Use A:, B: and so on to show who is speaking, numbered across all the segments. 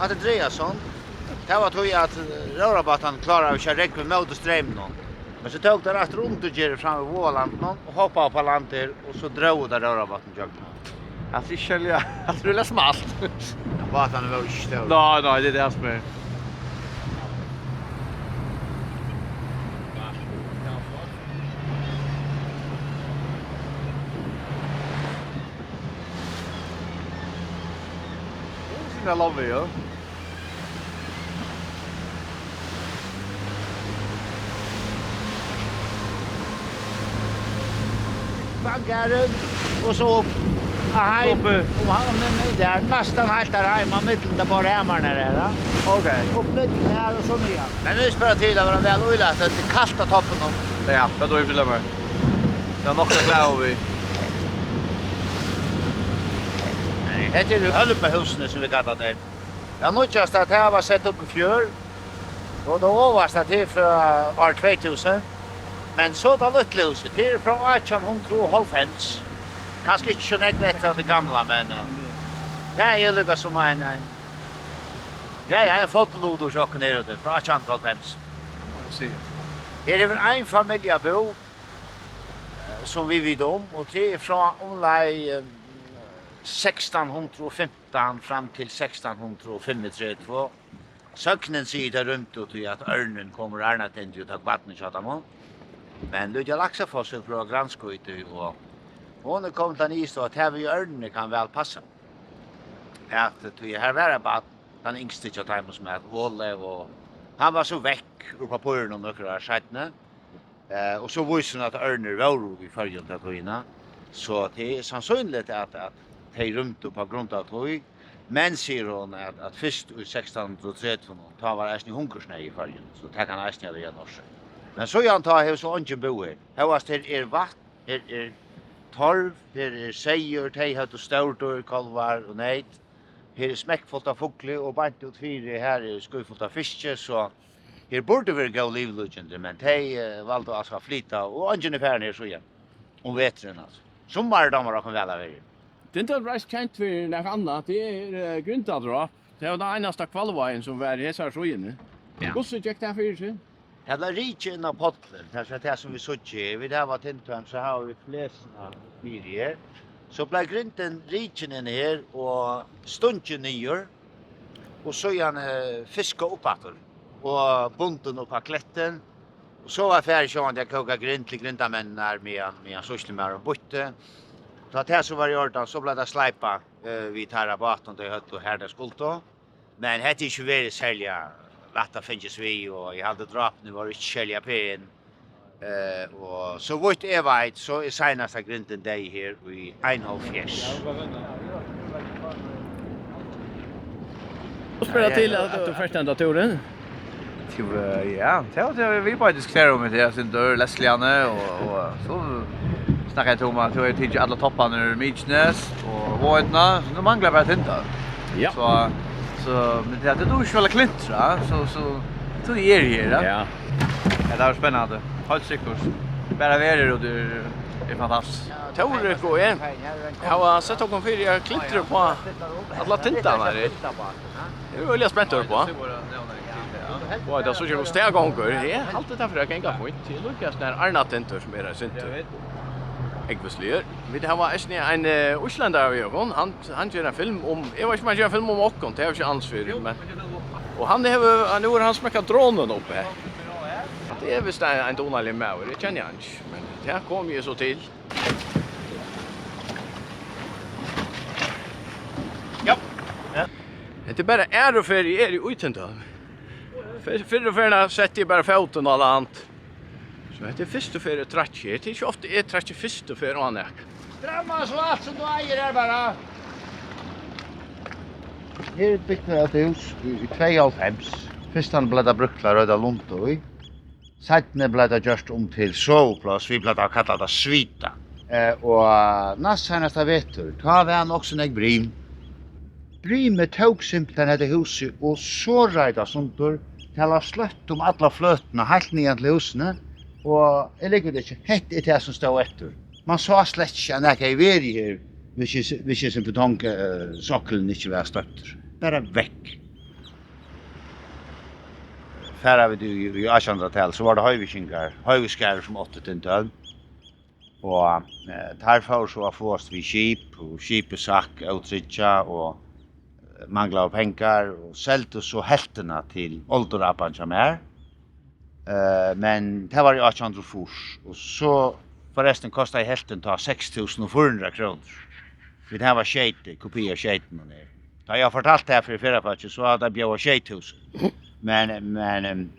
A: att det drejer sånt. Det var tog att rörabatan klarar att köra räckligt mot strömmen. Men så tog det rätt runt och gör fram i Våland och hoppade på landet och så drog det rörabatan jag.
B: Jag fick skölja att rulla smalt.
A: Batan var ju stor.
B: Nej, det är det som är. Jag lovar ju.
A: Bankaren och så upp. Aha, och han med mig där nästan helt där hemma mitten där bara hemmarna där.
B: Okej.
A: Upp mitten här och så ner. Men nu spelar till att vara väl ojlat att det kasta toppen om.
B: Ja, det då är det lämmer. Det är nog klar vi.
A: Det är ju hölp med husen som vi kallar det. Jag nödgas att jag var sett upp i fjör. Och då överst att det är från år 2000. Men så då lite huset. Det är från 1895. Kanske inte så näkt av det gamla, men det är ju lika som en fotolod och tjock ner det från 1895. Det är en familjebo som vi vid om och det är från omlaj 1615 fram till 1635. Söknen säger det runt och till att örnen kommer annat än till att vattnet tjatar man. Men Ludja Laxafossen från Granskojte och hon kom till nyst att här vid örnen kan väl passa. Att det här var bara den yngste tjatar som är Åle och han var så väck uppe på örnen och några skjutna. Och så visste hon att örner var i färgen till att så det är sannsynligt att de runt upp på grund av tog. Men säger hon att först i 1630 tar var ästning hungersnöj i färgen. Så det kan ästning det norsk. Men så jag antar att så inte bo här. Här är vatt, är torv, här är segder, de har störtor, kalvar och nejt. Här är smäckfullt av fåglar och bant ut fyra. Här är skujfullt av fiske. Så här borde vi gå livlugende, men de valde alltså att flytta och inte ungefär ner så igen. Om vetren alltså. Sommardammar kan väl vara.
C: Det är inte rätt känt för något annat. Det är grundadrap. Det var den enaste kvalvajen som var i hesar sjön. Hur så gick det för sig?
A: Det var riken av pottler. Det är som vi såg. Vi har varit Tindhólm så har vi fläsna fyra. Så blev grinten riken in här och stunden nyer. Och så han fiska uppåt. Och bunten upp på kletten. Och så var färdig så att jag kokade grint till grintamännar med sysselmär och botte. Så att här så var i ordan så blev det släpa vid tarra baton till hött och härda skulto. Men det är inte väldigt sälja lätta finns vi och jag hade drap nu var det inte sälja pen. Och så vart är vet så är senaste grinten dig här i Einholfjärs.
C: Och spela till att du först ända turen.
B: Ja, det vi bara diskuterar om det sen då Lesliane och så snackar jag om att jag tycker alla topparna är Midnäs och Vårdna, så de manglar bara tinta.
C: Ja.
B: Så men det då skulle klintra så det är här.
C: Ja.
B: Det är spännande. Håll cyklus. Bara väder och det är fantastiskt.
C: Tórik och en. Jag har sett honom för jag klintrar på alla tintarna här. Det är väldigt spänt på. Och det så ju steg gånger. Ja, allt det där för jag kan gå fint. Det lukas när Arna tintor som är sent. Ekvislier. Vi har var en Islandare av Jørgen. Han gör en film om jag vet inte man gör en film om Åkon. Det är ju ansvar men och han har han smäckat dronen upp här. Det är visst en donalig med och det känner jag inte. Men det här kommer ju så till. Ja. Det är bara och för i Tindhólm. För och förna sätter jag bara foten och allt. Så det är först och för tratch. Det är inte ofta tratch först och för annat.
A: Drömmar så allt som du äger här bara. Här är ett byggnad hus i 92. Först han blev det brukla röda lunto i. Sedan blev det gjort om till sovplats. Vi blev det kallat det svita. Och näst senaste vetur, ta vi han också en brim. Brimet tog simpelthen dette huset og så reida sundur til å sløtt om alla fløtene helt ned til husene. Og jeg liker det ikke, hett er det som stod etter. Man sa slett ikke at jeg var her hvis ikke som betongsokkelen ikke var støtter. Bare vekk. färra vi i 1800-tal så var det höjviskar som 8 Tindhólm. Och därför så var först vi skip och skipesack utrydja och mangla pengar och sålde så hälfterna till ålderapan som men det var i 1800 och så förresten kostade hälften ta 6.400 kronor. Det här var skete, kopia sketen och ner. Da jag fortalt det här för förra faktiskt så hade jag bjöd 6.000. Men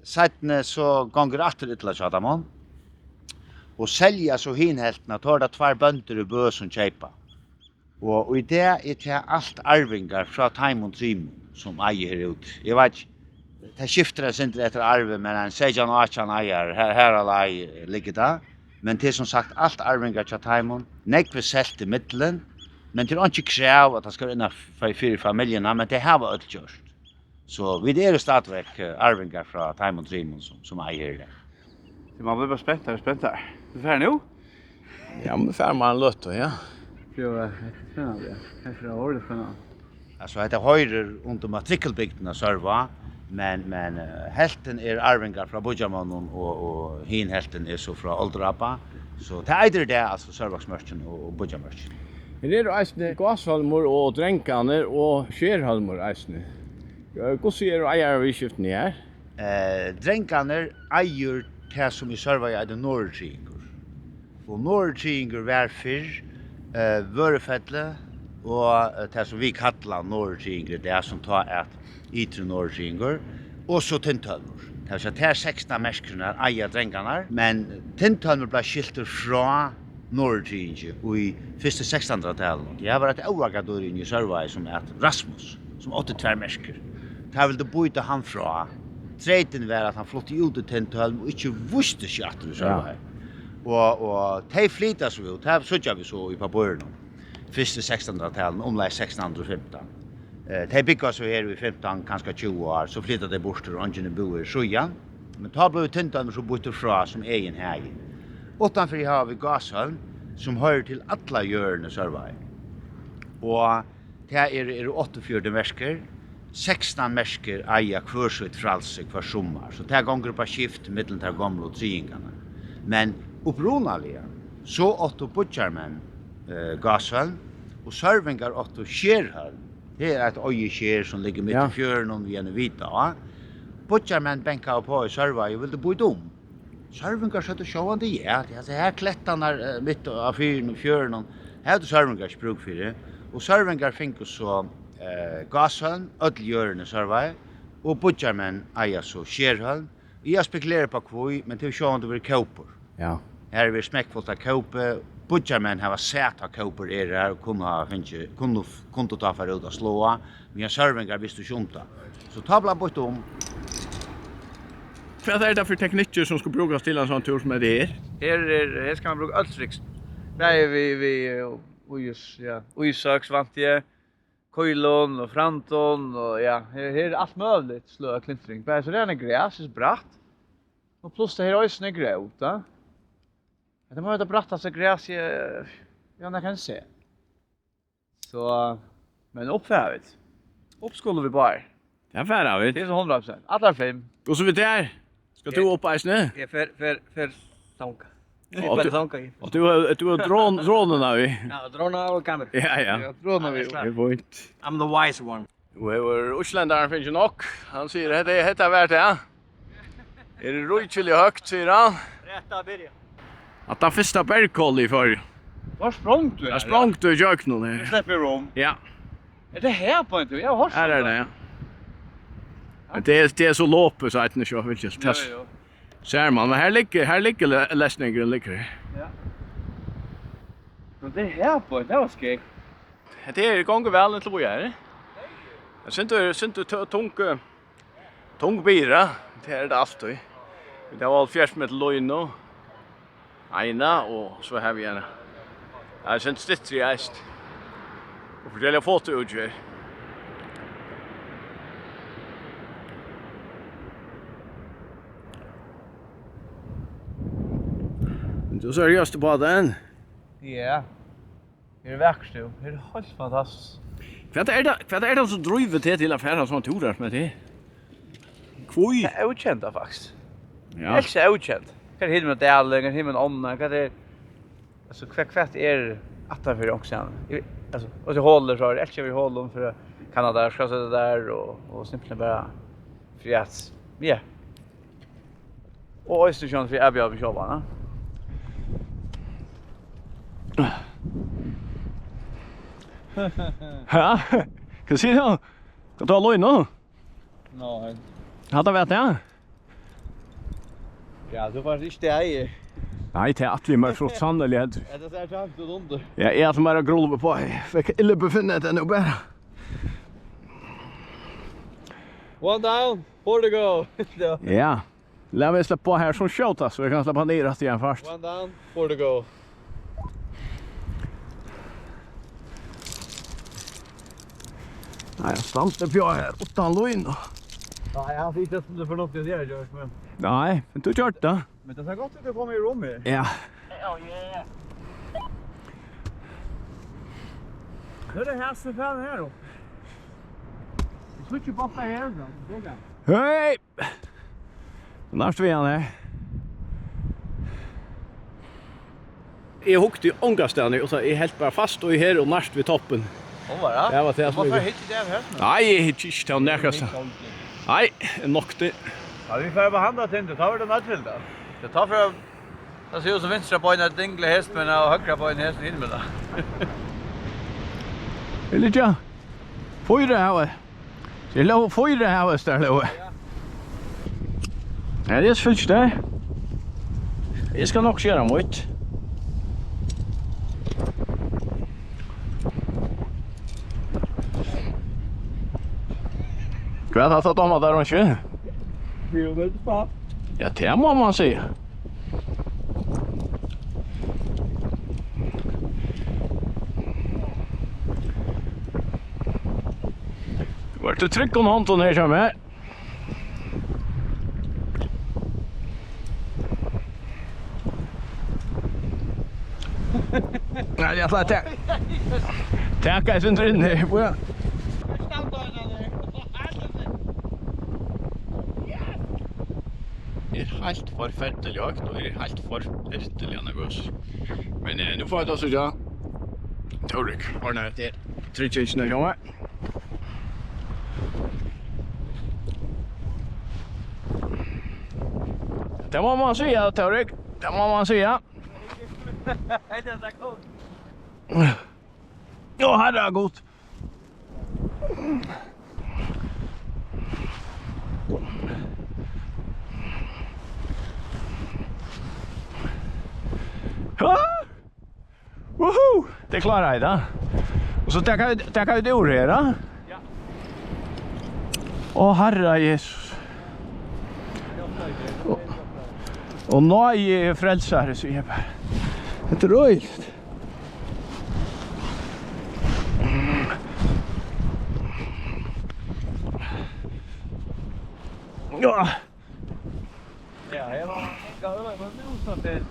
A: sedan så gånger åter till att köta man. Och sälja så hinhältna tar det 2 bönder i bö som köpa. Och i det är det allt arvingar från Taimon Trim som äger ut. Jag vet det skiftar inte efter arve men en 16 och 18 äger här alla ligger där. Men det är som sagt allt arvingar till Taimon. Nekve selt i middelen. Men det är inte kräv att det ska inna för familjerna men det har varit gjort. Så vi är stadigvæk arvingar från Taimon Trim som äger det.
B: Man blir bara spänt här. Du fär nu?
C: Ja, men fär man lött och ja.
B: Det var spännande. Kanske det var spännande.
A: Alltså det höjder under matrikelbygderna serva men hälften är arvingar från Budjamannen och hin hälften är så från Oldrapa. Så det är det alltså servaksmörken och Budjamörken.
C: Det är eisne gasholmor och dränkaner och skärholmor eisne. Hur ser du ägar vi skiften här?
A: Dränkaner äger det som i serva är det norrtringur. Och norrtringur var för vörefälle och det som vi kallar norrtringur det är som tar ett ytre norrtringur och så Tindhólmur. Det vill säga det är 16 mäskarna äger dränkanar men Tindhólmur blev skilter från norrtringur i första 1600-talet. Jag var ett åragador in i serva som är Rasmus som 82 mäskar. Det ville byta han fra. Treten var att han flottade ut i Tindhólm och inte visste sig att det så här. Och de flyttade så ut. Det såg vi så i papperen. Första 1600-talet, omlai 1615. De byggde så här i 15, kanske 20 år, så flyttade de bort och ingen bor i Sjöjan. Men då blev Tindhólm så bytte fra som egen häg. Utanför har vi Gasholm som hör till alla hjörne servar. Och det är 84 mäskar. 16 mäskar äger kvörsut fralse kvar sommar. Så det här gånger på skift mellan de gamla och tringarna. Men uppronaliga så åtta butcharmän Gasholm och servingar åtta skärholm. Det är ett ojesker som ligger mitt i fjörn och vi är vita. Butcharmän bänkar på i serva och ville bo dom. Servingar så att sjåande ja, det här klättarna mitt av fjörn. Här är servingar spruk för det. Och servingar fick så Gasholm, ödljörene servar och budjarmen äger så skärholm. Jag spekulerar på kvoi, men till sjående blir kåpor.
C: Ja.
A: Här är vi smäckfullt av kåpor. Budjarmen har sett av kåpor är det här och kunde ta för ut och slå. Men jag servingar visst och sjunta. Så ta bland bort om.
C: Vad är det för tekniker som ska brukas till en sån tur som är det här?
B: Här ska man bruka alltricks. Nej, vi Uisöksvantje, Koilon och Franton och ja, här är allt möjligt slå klintring. Bara så det är gräs, är bratt. Och plus det här är snö gräuta. Det måste bratta sig gräs jag kan se. Så men uppfärdigt. Upp skulle vi bara.
C: Det är färdigt.
B: Det är så 100%. Alla 5.
C: Och så vid där. Ska du upp här snö?
B: Ja, för tanka.
C: Och du har dronerna vi.
B: Ja, droner och kamera.
C: Ja.
B: Droner vi.
C: Det är fint.
B: I'm the wise one.
C: Och Osländaren finns ju nog. Han säger det är värt det. Är det rojtjelig högt, säger han.
B: Rätta börja.
C: Att han första bergkoll i för.
B: Var sprang du?
C: Jag sprang du i Jørgen här.
B: Släpper rum.
C: Ja.
B: Är det här på inte? Jag har
C: Här är det, ja. Men det är så låpe så att ni så vill just testa. Ser man, men här ligger läsningen ligger.
B: Ja. Men det här på det var skek.
C: Det är gånger väl till vad jag är. Jag syns tung bira. Det är det alltid. Det var all fjärs med lögn och ena och så har vi en. Jag syns stitt i äst. Och fortälja foto ut här. Du seriöst på den?
B: Ja. Det är verkstad. Det är helt fantastiskt.
C: Vad är det som driver det till affärer som Túrur med det? Fui.
B: Det är okänt faktiskt.
C: Ja.
B: Extra okänt. Kan hitta med dalen, kan hitta med onna, kan det alltså kvart är attan för också. Alltså och så håller så är det vi håller för Kanada ska så där och simpelt bara för att ja. Och Östersjön för Abby av jobbarna.
C: Ja. Kan se då. Kan ta loj nu.
B: Nej.
C: Hade vet jag.
B: Ja, du var inte där.
C: Nej, det är att vi mer så sannolikt.
B: Ja, det är tankt och under.
C: Ja, jag som är grolva på. Fick illa befinnet det nu bara.
B: One down, 4 to go.
C: Ja. Låt mig släppa på här som skjuta så vi kan släppa ner rätt igen först.
B: One down, 4 to go.
C: Nej, jag stannar på här. Utan lojn då.
B: Ja, jag har inte som du för något att göra, Jørgen.
C: Nej, men du kört då.
B: Men det ser gott ut att komma i rummet.
C: Ja.
B: Nu är det här som fan här då. Vi switchar bara här då.
C: Hej! Närst vi här. Jag hukte ju ångastan och så är helt bara fast och här och närst vid toppen.
B: Vad var det?
C: Ja, vad det är som.
B: Varför hittar det här?
C: Nej, jag hittar inte den närkast. Nej, nog det.
B: Ja, vi får behandla Tinto. Tar vi det naturligt då? Det tar för det ser ut som vänstra på en dingle häst men och högra på en häst in med det.
C: Eller ja. Fyra här. Det låg fyra här där låg. Ja, det är fullt där. Jag ska nog köra mot. Vad har tagit om där och kör?
B: Vi är inte på.
C: Ja, det må man säga. Vart du tryck om handen här som är? Nej, jag får ta. Tacka är inte inne. Ja. Det är helt forferdelig högt och det är helt forferdelig nervös. Men nu får jag ta så ja. Tórik, ordnar det. Tríggir nu kommer. Det må man säga, Tórik. Det må man säga.
B: Hej, det är gott.
C: Ja, här är gott. Woho! Det klarar jag då. Och så tackar vi ord här då.
B: Ja.
C: Åh, Herre Jesus. Och nej, frälsare så jag bara. Det är röjligt. Ja.
B: Ja, jag var Gaui, men nu så det.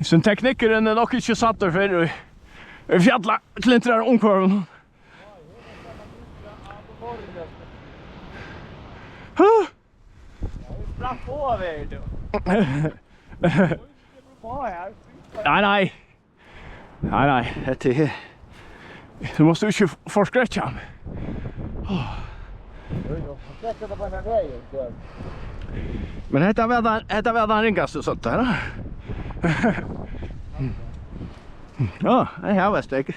C: Sen teknikeren är nog inte satt där för fjälla klintrar omkvarven.
B: Bra på väg då.
C: Nej. Det är... Du måste ju forskrätcha mig. Men hetta var den ringaste sånt där. Ja, det här var steg.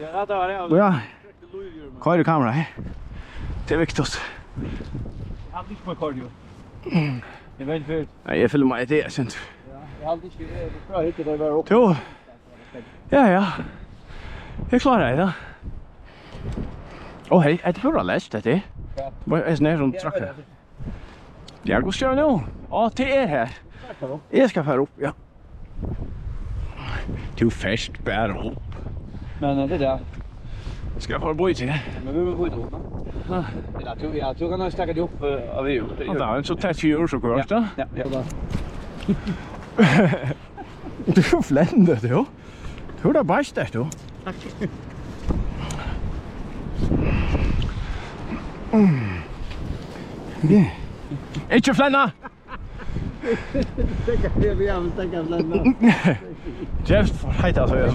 B: Ja, det var det.
C: Ja. Kvar i kameran. Det är viktigt.
B: Jag hade inte på kardio. Det var inte för.
C: Nej, jag filmar mig det sen.
B: Ja, jag hade inte bra hitta det var upp.
C: Jo. Ja. Jag klarar det. Åh, hej, är det för läst det? Vad är det runt tracka? Jag går köra nu. Ja, det är här. Jag ska fara upp, ja. Du fest bär upp.
B: Men det där.
C: Ska jag fara bort till?
B: Men vi vill gå ut då. Jag tror kan stacka upp av EU.
C: Ja, en så tätt djur så kort då.
B: Ja.
C: Du fländer du. Hur det bäst där då?
B: Tack.
C: Ikke flenna!
B: Vi har tänka bland.
C: Just for heita så jag.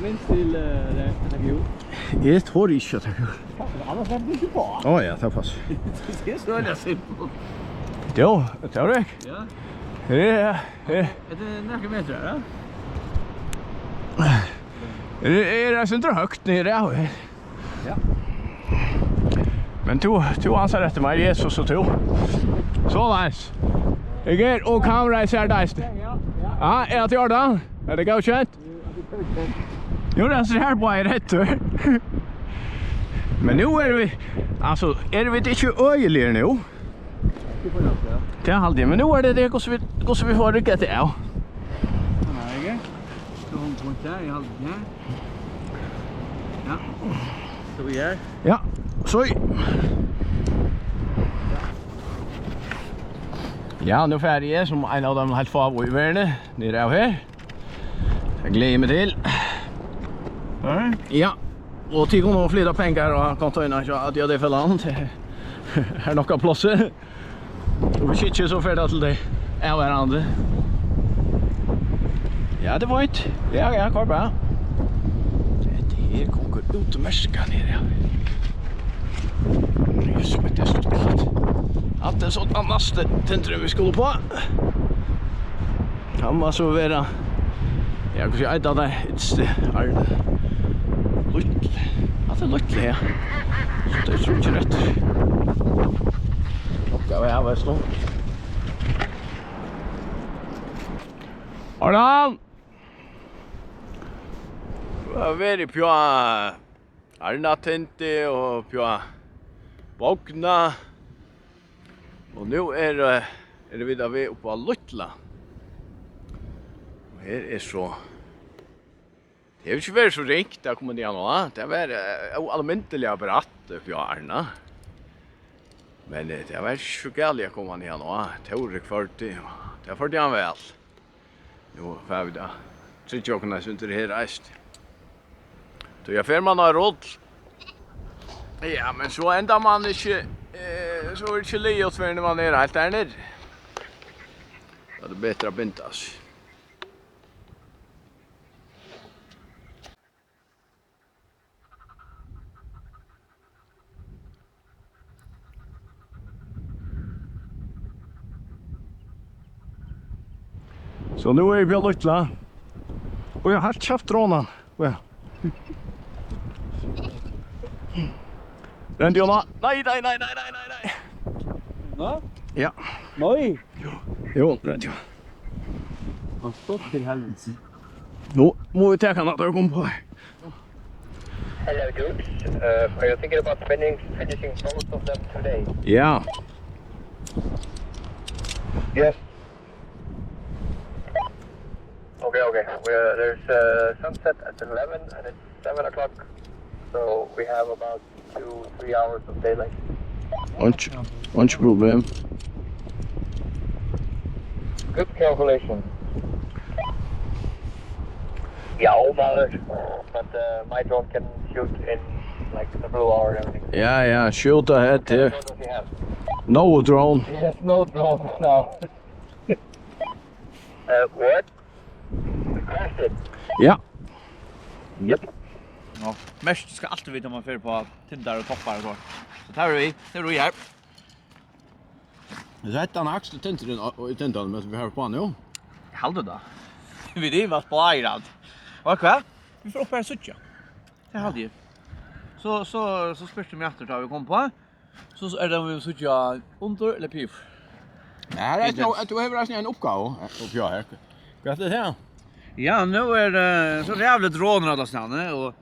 B: Minst till region.
C: Jag tror inte att jag.
B: Annars var det inte på.
C: Ja, det pass.
B: Det är så jävla simpelt.
C: Jo, Tórik.
B: Ja.
C: Ja.
B: Är det några meter då?
C: Det är så högt nere här.
B: Ja.
C: Men du ansar efter mig, Jesus och du. Så nice. Jag är och kamera ser dig. Ja, är det Jørgen? Är det godkänt? Jo, det ser här på är rätt. Men nu är vi, alltså, är vi inte öjliga nu? Det är halvdje, men nu är det går så vi får rycka till. Ja.
B: Nej, så hon kommer där i halvdje. Ja. Så vi gör.
C: Ja, så. Ja, nu färdig jag som en av de helt favoritvärne nere av här. Jag glömmer till. Ja, och till honom flytta pengar och Konto in så att jag det för land. Här några platser. Och vi sitter så färdigt till det. Är varandra. Ja, det var inte. Ja, kvar bra. Det här går ut och märska nere. Det är som ett stort. Att det sånt annars tänkte vi skulle på. Kan man så vara. Jag kan säga att det är lite. Att det är lite ja. Så det är inte rätt. Ska vi ha så. Arnan. Vad är det på Arna tänkte och på vakna. Och nu är det vidare vi uppe på Luttla. Och här är så. Det är inte väl så rikt där kommer det nå. Det var allmäntliga bratt uppe i Arna. Men det var så galet jag kommer ner nå. Tórik 40. Det får det han väl. Jo, får vi då. Så inte jag kunna syns det här rest. Så jag får man har råd. Ja, men så ända man inte så är det inte livet för när man är helt där nere. Då är det bättre att bindas. Så nu är vi på Luttla. Och jag har köpt dronen. Ja. Rändiona. Nej.
B: Va?
C: Ja.
B: Nej.
C: Jo, rändiona.
B: Han står till helvete.
C: Nu må vi ta kan att komma på.
D: Hello, dudes. Are you thinking about finishing most of them today?
C: Ja.
D: Yes. Okay. There's sunset at 11 and it's 7 o'clock. So we have about 2-3 hours of daylight.
C: Lunch problem.
D: Good calculation. Yeah, mother. But my drone can shoot in like the blue hour and everything.
C: Ja, shoot ahead here.
D: What does he have?
C: No drone.
D: Yes, no drone now. What? Crashed.
C: Ja.
D: Yep.
B: Ja, mest ska alltid vita man för på tindar och toppar och så. Så tar vi här.
C: Så heter han axel tinten och Tindhólm men vi har på nu.
B: Halda då. Vi det var spärrad. Och vad? Vi får upp här sucha. Det hade ju. Så spurte mig efter då vi kom på. Så är det vi sucha under eller pif.
C: Ja, det är du har resten en uppgåva upp jag här. Vad är det här?
B: Ja, nu är det så jävla droner alla stanna och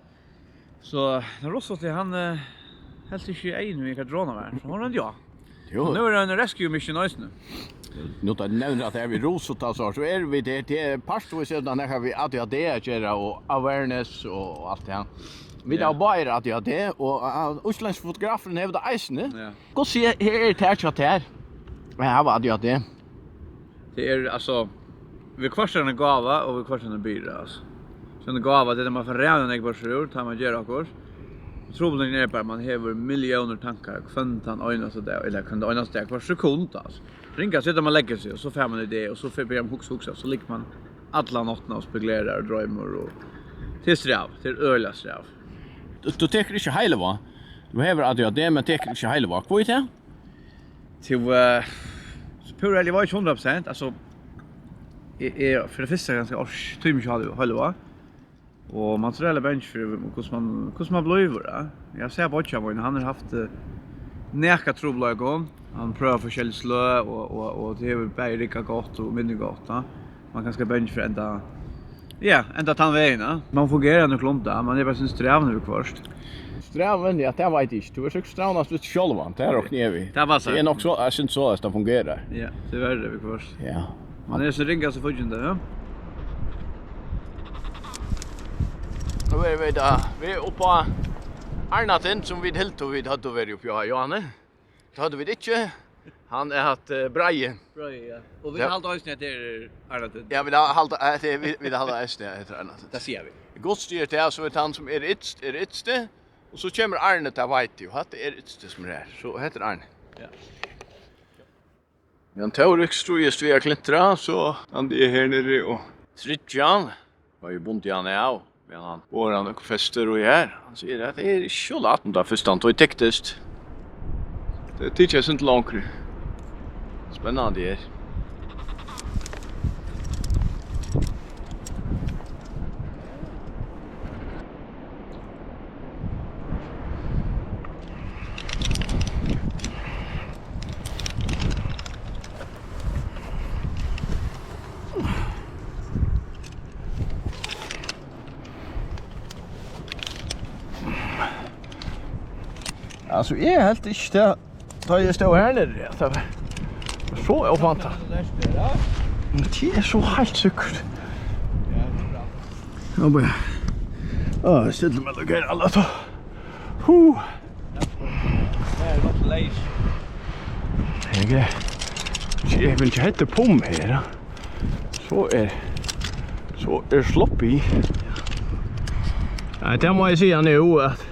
B: så när Rusuti han helt inte en vilka droner var. Så har han ja.
C: Jo.
B: Nu är det en rescue mission nu.
C: Nu tar nämner att det är vi Rusuti så är vi det pastor så där har vi ADHD och awareness och allt det här. Vi har bara ADHD och utländska fotografen har det isen. Ja. Gå se här är det här. Men här var ADHD.
B: Det är alltså vi kvarstår en gåva och vi kvarstår en byrå alltså. Så en gåva det är man får räna när jag bara ser ut, tar man gör också. Trobelingen är bara man har miljoner tankar kvantan ögnas där eller kan det ögnas där kvar sekund alltså. Ringa så man lägger sig och så får man det och så får man huxa så ligger man alla nattna och spekulerar och drömmer och till sträv till öla sträv.
C: Du teker inte hela va? Du har ADHD men teker inte hela va? Vad är det?
B: Till så pura eller var inte 100% alltså är för det första ganska typ hela va? Och man tror alla bench för hur man blir över. Jag ser på Jørgen han har haft näka troblagon. Han prövar forskjellig slö och det är bara rika gott och mindre gott. Man kan ska bench för ända tandvägen. Man fungerar nog klonta, man är bara syns strävan över först.
C: Strävan ja, det vet inte. Du är så strävan att du själv det är och nevi.
B: Det var så.
C: Det är nog så jag syns så att det fungerar.
B: Ja, det är det över först.
C: Ja.
B: Man är så ringa så fudgande, ja.
C: Nu är vi där. Vi är uppe Arnaten som vi helt och vi hade varit uppe här, Johanne. Det hade vi inte. Han är haft Braje.
B: Ja. Och vi har hållit oss ner till Arnaten.
C: Ja, vi har hållit vi har hållit oss ner till Arnaten.
B: Det ser vi.
C: Godstyret är så att han som är ytste. Och så kommer Arne där vet du. Att det är ytste som är här. Så heter Arne.
B: Ja.
C: Men Tórik strujest via klintra så han är här nere och tríggjan. Var ju bunt han av. Men han var han och fester och här. Han säger att det är så lätt. Om det först han tog tektest. Det tycker inte långt. Spännande är. Alltså är helt inte det. Tar jag stå här nere. Det så är ofanta. Det är så helt säkert. Ja, bara. Ja, ställer mig lugg här alla då.
B: Det är något läs.
C: Jag vill inte hetta på mig här. Så är sloppy. Ja, det må jag säga nu att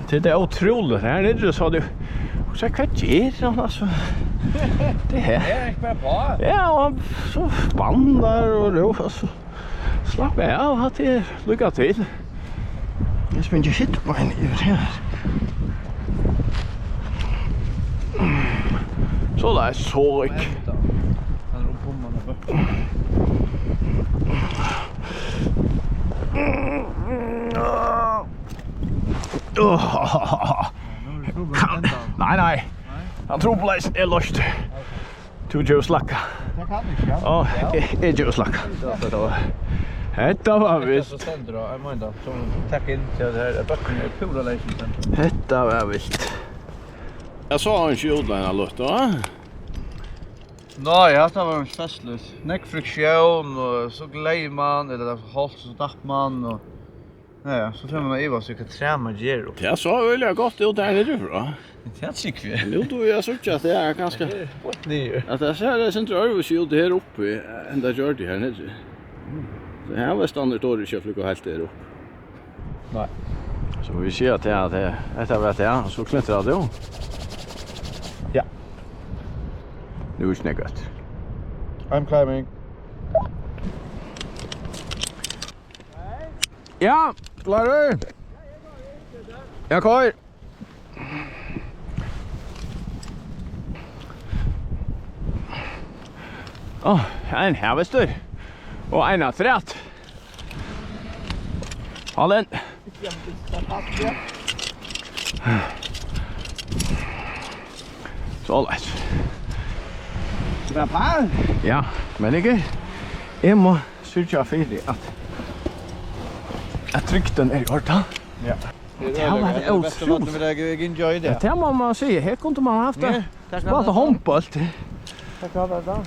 C: det är otroligt. Här nere så du så vad gör han alltså? Det här.
B: Det är inte bara bra.
C: Ja, och så bandar och då alltså. Slapp av att det lycka till. Jag ska inte sitta på en här. Så där är Tórik.
B: Han ropar på man på.
C: Nej. Han tror på läs är lust. Du just slacka.
B: Det kan inte.
C: Ja, är just slacka. Hetta var visst.
B: Så ständer då, jag menar så tack in till det här backen är pura läsen.
C: Hetta var visst. Jag sa han skjuta en lust då.
B: Nej, det var en festlös. Näck friktion och så glömmer man eller halt så tappar man och ja, så får man öva så kan träna ger upp.
C: Jag sa väl jag gott ut där nere då.
B: Det är sick vi.
C: Nu då jag såg att det är ganska
B: Det
C: att det ser det centrum överskjut här uppe ända gör det här nere. Så här var standard då det köpligt och helt där upp.
B: Nej.
C: Så vi ser att det är detta vet jag så klättrar det då.
B: Ja.
C: Nu är det gott.
B: I'm climbing.
C: Ja, klar du? Jag kör. En havestur. Och en trätt. Hallen. Så lätt. Ja, men jag må syrja fyri att trykten är gjort.
B: Ja.
C: Det var otroligt.
B: Jag enjoy det.
C: Det må man säga, här kunde man haft det. Spalt handboll.
B: Tack för det då.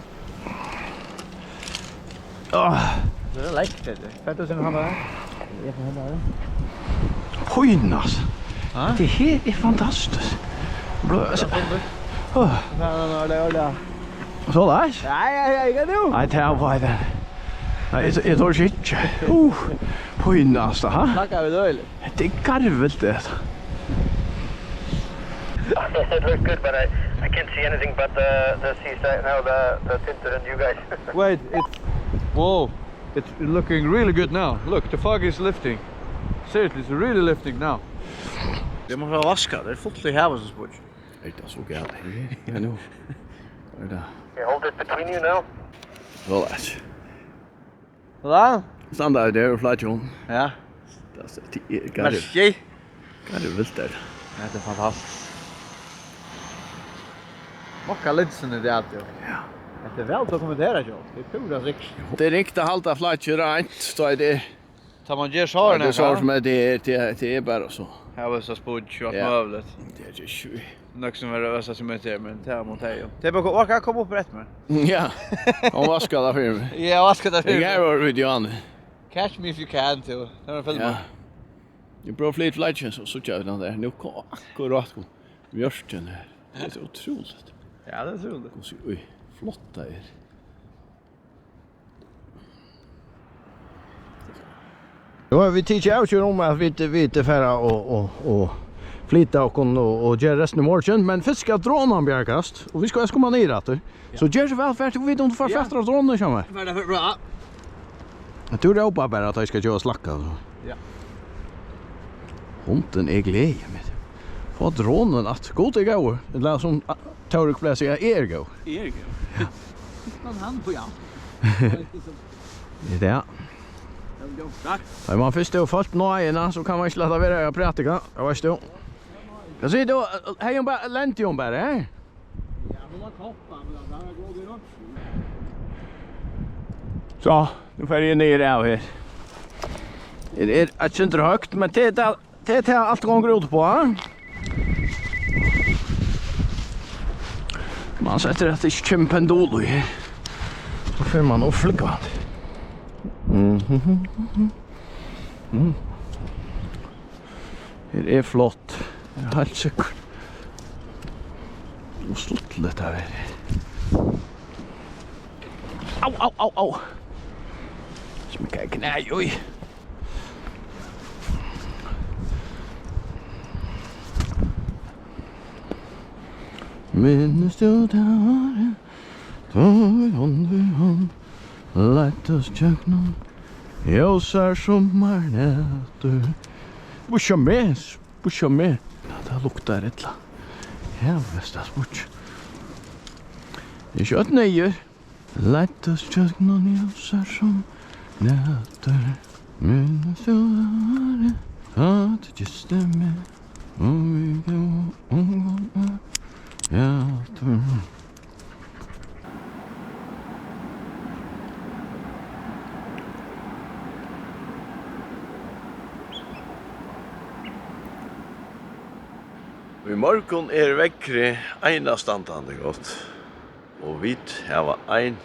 B: Det är lätt det. Vet du sen han där? Jag får hända det.
C: Hojnas. Det här är fantastiskt. Så där?
B: Nej, jag kan du.
C: Nej, det var det. Nej, jag tror inte. Pojnast, ha?
B: Snackar vi dåligt.
C: Det är garvelt det.
D: It looks good, but I can't see anything but the seaside now, the Tindhólm and you guys.
B: Wait, whoa. It's looking really good now. Look, the fog is lifting. Seriously, it's really lifting now. Det måste vara vaska. Det är fullt i havet som spurt.
C: Det är så galet. Ja, nu. Vad är det?
D: Okay, hold it between you now.
C: Så lätt.
B: Sådär?
C: Stanna där och flytta hon.
B: Ja.
C: Det är galet.
B: Merci.
C: Galet vilt där.
B: Det är fantastiskt. Mocka linsen i det alltid.
C: Ja.
B: Det är väl dokumenterat, Joe. Det är pura sikt.
C: Det är riktigt att halta flytta rent. Så är det...
B: Tar man ger såren
C: Det är så som det är bara så.
B: Här var så spudge och möjligt.
C: Det är ju sjukt.
B: Något som är rösa som inte är, men det är mot dig. Det är bara orka komma upp rätt med.
C: Ja. Och vaska där för mig.
B: Ja, vaska där för mig.
C: Jag var videon.
B: Catch me if you can too. Det är film.
C: Ja. Jag provar flyt flights så jag den där. Nu akkurat kom. Jørgen här. Det är så otroligt.
B: Ja, det är otroligt.
C: Oj, flott där.
E: Ja, vi tycker också om att vi inte färra och flytta och göra resten av morgon, men först ska dronen bjärkast och vi ska komma ner efter. Så gör så väl färdigt, vi vet inte för fästar av dronen kommer.
B: Det är bra.
E: Jag tror det är bara att jag ska göra slacka.
B: Ja.
E: Hunden är glädje med. Få dronen att gå till Gaui. Eller som Tórik skulle säga Gaui.
B: Gaui. Någon hand på ja.
E: Det är ja, man först då fast nöjena så kan man inte låta vara att prata. Jag vet du. Jag ser då hej om bara lentium bara, eh?
B: Ja, men vad hoppa men det går
E: Så, nu får jag ner av här. Det är inte högt, men det är allt gånger ut på, eh? Man sätter att det är kämpendolo här. Så får man nog flyga. Det är flott. Det är helt säkert. Och slått lite här. Au. Smicka i knä, oj. Minns du där? Hand. Lät oss tjökna. Ljusar sommarnätter. Pusha med. Ja, det luktar rättla. Jävla spurt. Det är kött nejer. Lät oss tjökna ljusar sommarnätter. Minns du där? Att just det med. Om vi går. Ja, tror.
C: I morgon vekkri einastandande gott. Og vit hava ein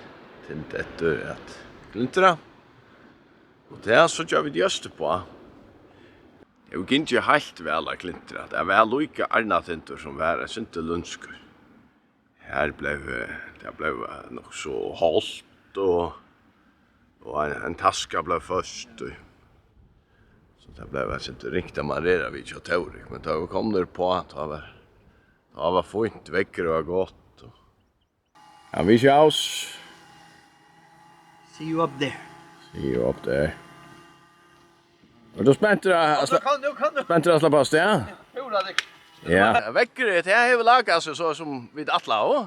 C: til etter at klintra. Og det så gjør vi det på. Jeg vil ikke helt vel av klintra. Det vel lika arnatintur som var sinte lunskur. Her det blev nok så halt og en taska blev først. Så det blev inte riktigt marera vid Tórik, men då kom det på att det var fint veckor och gott. Ja, vi kör oss.
B: See you up there.
C: See you up there. Och då spänter jag slå på oss, ja? Ja. Veckor det här är lagat så som vid alla och.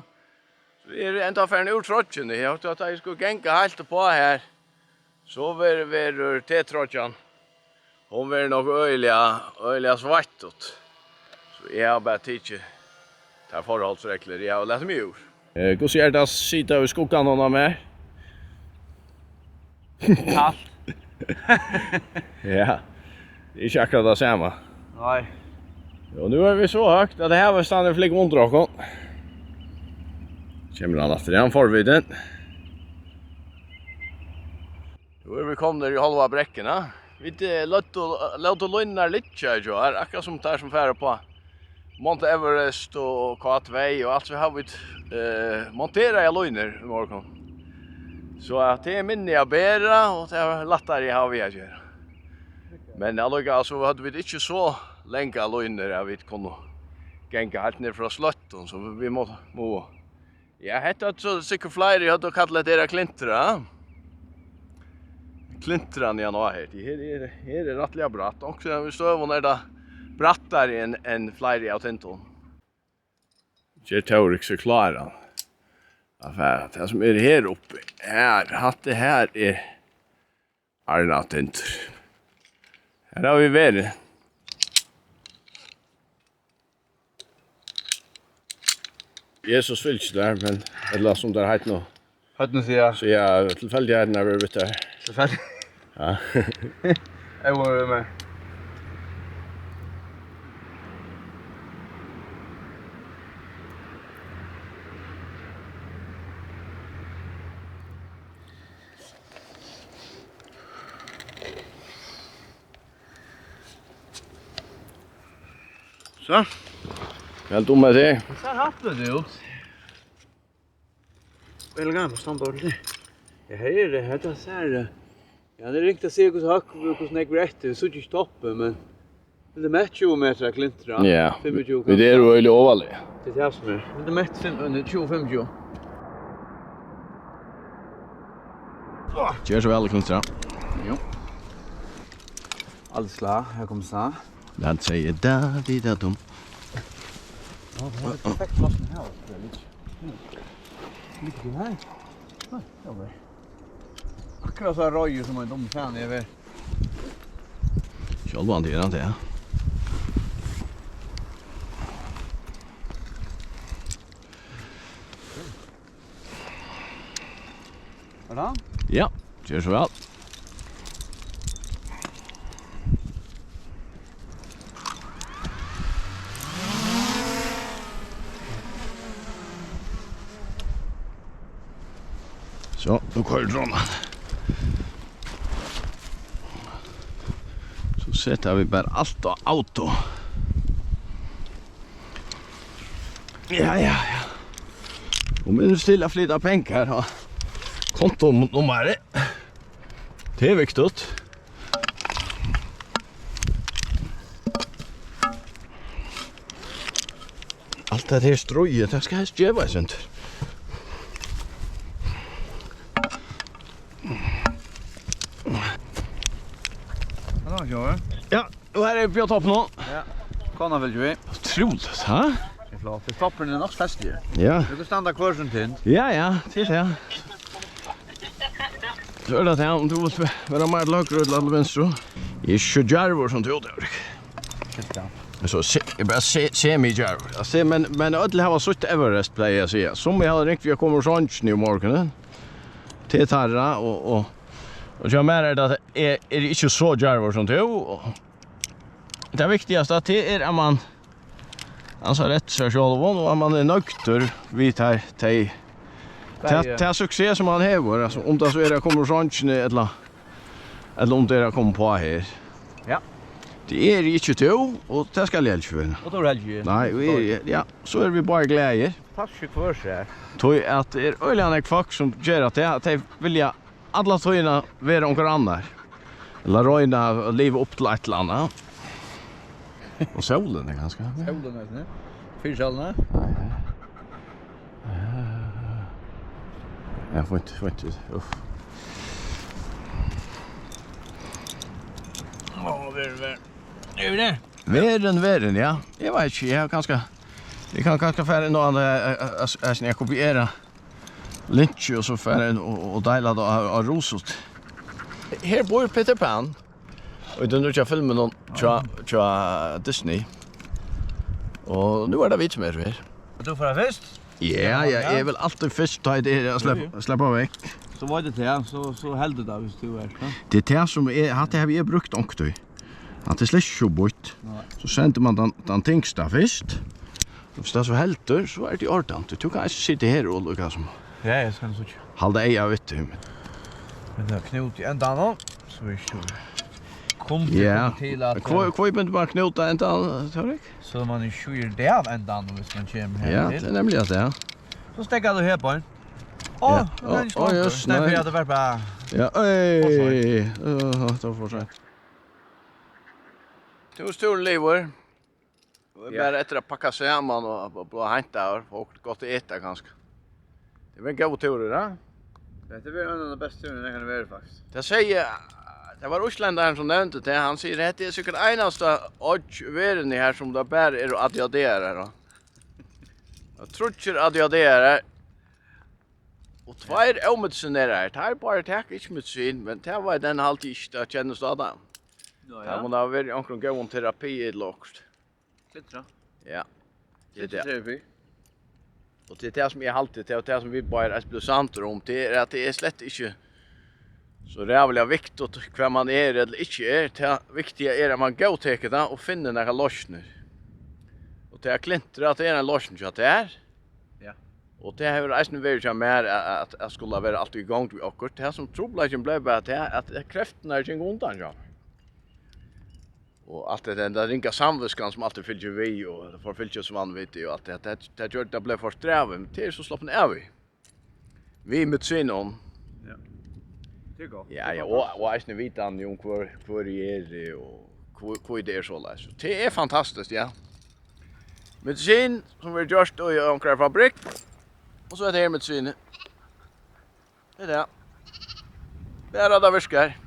C: Så det är ändå för en urtrotchen. Jag har att jag skulle gänga helt på här. Så ver T-trotchen. Hon var nog öliga svartot. Så jag har bara tidigt ta förhållsregler. Jag har lärt mig ur. Hur ser det att sitta i skogen hon med?
B: Kallt.
C: Ja, det är inte akkurat det samma.
B: Nej.
C: Och nu är vi så högt att det här var stannar flik runt rakon. Kommer han efter den förviden. Nu är vi komna i halva bräckorna. Vi låter lögnar lite här, akkurat som där som färre på Mount Everest och K2 och allt så har vi monterat i lögner i morgon. Så att det är minne jag bära och det är lättare i havi att göra. Men alluga så hade vi inte så länge alluinner att vi kunde gänga helt ner från slötten så vi må ja, hetta så sikkert flere hade kallat det klintra. Klintran jag nå här. Det är rättliga bratt också vi står när det brattare än flere av Tindhólm. Tórik så klara. Affär, det som är här uppe att det här är Arnatinter. Här har vi varit. Jesus vill inte där, men eller som där heter nå.
B: Hade nu säga.
C: Så jag tillfälligt är när vi vet där.
B: Tillfälligt.
C: Ja.
B: Jag var med.
C: Så. Helt om med det.
B: Så har det ut. Väl gammal standard. Jag hör det här så här. Ja, det är riktigt se hur högt hur snägg rätt det så inte stoppa men det mätt 20 meter klintra.
C: Ja.
B: 25.
C: Det är ju väldigt ovanligt.
B: Det är som det mätt 25.
E: Kör så väl klintra.
B: Jo. Allt klar, här kommer så.
E: Det säger David.
B: Ja, det är perfekt massen här. Lite här. Ja, det. Akkurat så röjer som en dum fan över.
E: Självan det är inte ja.
B: Vadå?
E: Ja, kör så väl. Så, nu kör dronen. Så sätter vi bara allt och auto. Ja. Och nu stilla flytta pengar och kontonummer. Det är viktigt. Allt det här ströjet, det ska helst geva sånt.
B: Hallå, Jørgen.
E: Ja, och här är vi på topp nu.
B: Ja. Konna vill ju.
E: Otroligt, va?
B: Det är klart. Det stoppar den nog fastlig.
E: Ja.
B: Du kan stanna kvar sånt in.
E: Ja, det är det. Så är det om du vill vara mer lagrad eller vänster. Jag är 20 år som tog det. Så bara semi-jarv. Alltså men alla har suttit Everest play jag säga. Som jag hade ringt vi kommer sånt nu morgonen. Till Tarra och jag menar att är inte så jarv som tog. Det viktigaste att det är att man alltså rätt så själv och man är nöjtur vid här till ta succé som man har alltså om det så är det kommer sånt eller om det kommer på här.
B: Ja.
E: Det är inte to och det ska jag inte.
B: Och då helge.
E: Nej, ja, så är vi bara glädje.
B: Tack för sig.
E: Tog att det är öliga folk som gör att det vill jag alla tröjna vara någon annan. Eller röjna liv upp till ett land. Och solen är ganska.
B: Solen är det. Fyrsalna.
E: Jag får inte. Uff. Värden, ja. Jag vet inte, det kan ganska färre någon när jag kopierar lynch och så färre och dela då av Rusut.
C: Här bor Peter Pan.
E: Och den nya filmen om Disney. Och nu är det vi som är här.
B: Du får först.
E: Ja, jag är väl alltid först att det är släppa väck.
B: Så var det det så hällde det hvis du är.
E: Det är det som är att det har vi brukt onktøy. Att det släcker så bort. Så sänder man den tyngsta först. Och så så helter så är det ordentligt. Du kan sitta här och lukka som.
B: Ja, jag ska så.
E: Halda eja vet du.
B: Men det knut i ändan då. Så är det. Kom till att
E: Kvoi bent bara knuta ändan, Tórik.
B: Så man är skyr det av ändan då hvis man kommer här.
E: Ja, det är nämligen det, ja.
B: Så stäcker du här på en.
E: Just
B: nej. Det var bara.
E: Ja, oj. Då får jag.
C: Du stor lever. Bara efter att packa samman och blå hämta och gott att äta ganska. Det var god tur då.
B: Det är en av de bästa turerna jag kan vara faktiskt.
C: Det säger det var Oslandaren som nämnde det. Han säger att det är säkert enaste världen här som det bara är ADHD-are då. Jag tror inte ADHD-are. Och två omedicinerare. Det här bara tack inte medicin, men det var den alltid inte att känna så där. Ja, men det har varit omkring gå terapi i lågt.
B: Klintra.
C: Ja.
B: Det är det.
C: Och det är det som jag alltid det som vi bara är besanter om det är att det är slett inte så rävliga viktigt vem man är eller inte är. Det viktiga är att man går till det och finner några lösningar. Och det är klintra att det är en lösning så att det är.
B: Ja.
C: Och det har ju varit så mer att jag skulle vara alltid igång med akkurat. Det som troblagen blev bara att kraften är inte undan ja. Och allt det där ringa samviskan som alltid fyller vi och förfylls som vanvittigt och allt det gör det blev för sträven till så slappna är vi. Vi med synon.
B: Ja. Det går.
C: Ja, och är vitan ju kvar är och det är så läs. Det är fantastiskt, ja. Medicin som vi just då i en fabrik. Och så är det här medicin. Det är det. Det är det där viskar.